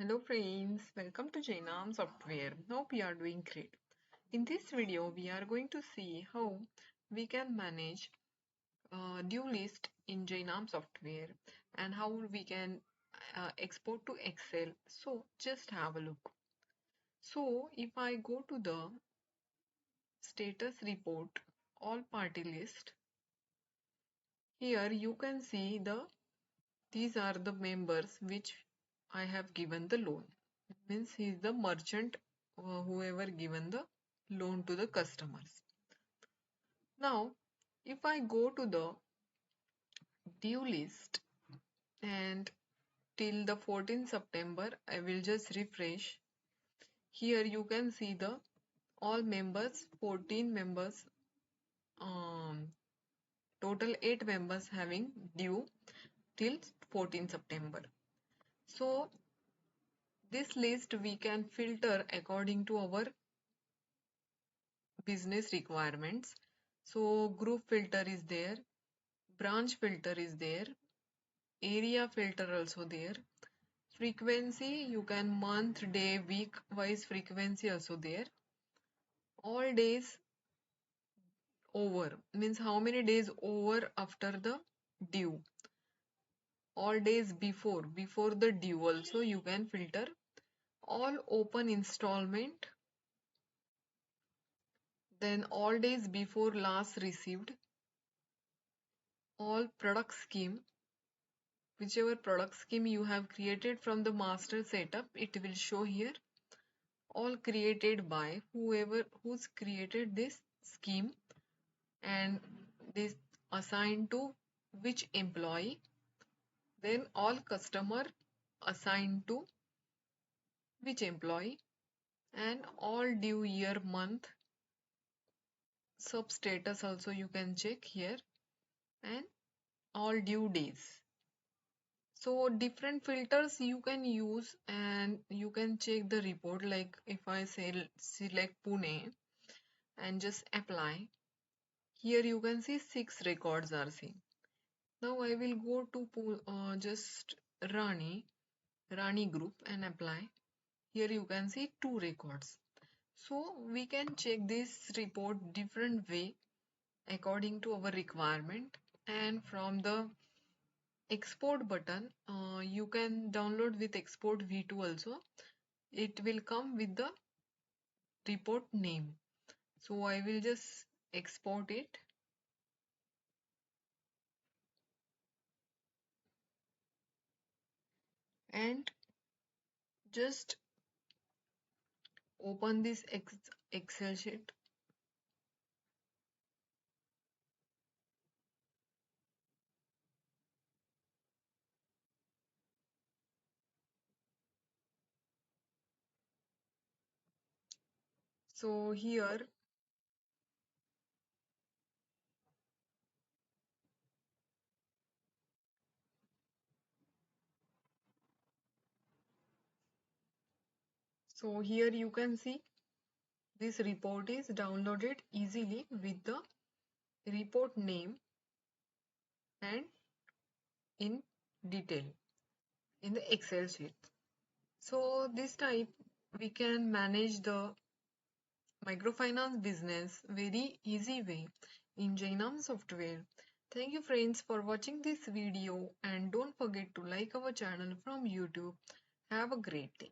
Hello friends, welcome to Jainam Software. Hope you are doing great. In this video, we are going to see how we can manage due list in Jainam Software and how we can export to Excel. So just have a look. So if I go to the status report, all party list, here you can see these are the members which I have given the loan. It means he is the merchant whoever given the loan to the customers. Now, if I go to the due list and till the 14th September, I will just refresh. Here you can see the all members, 14 members, um, total 8 members having due till 14th September. So this list we can filter according to our business requirements. So group filter is there, branch filter is there, area filter also there, frequency you can month, day, week wise frequency also there, all days over means how many days over after the due, all days before the due also you can filter, all open installment, then all days before last received, all product scheme, whichever product scheme you have created from the master setup it will show here, all created by who's created this scheme and this assigned to which employee, then all customer assigned to which employee, and all due year month sub status also you can check here, and all due days. So different filters you can use and you can check the report, like if I say select Pune and just apply, here you can see 6 records are seen. Now I will go to just Rani group and apply. Here you can see 2 records. So we can check this report different way according to our requirement, and from the export button you can download with export v2 also. It will come with the report name. So I will just export it and just open this Excel sheet. So here you can see this report is downloaded easily with the report name and in detail in the Excel sheet. So this type we can manage the microfinance business very easy way in Jainam Software. Thank you friends for watching this video, and don't forget to like our channel from YouTube. Have a great day.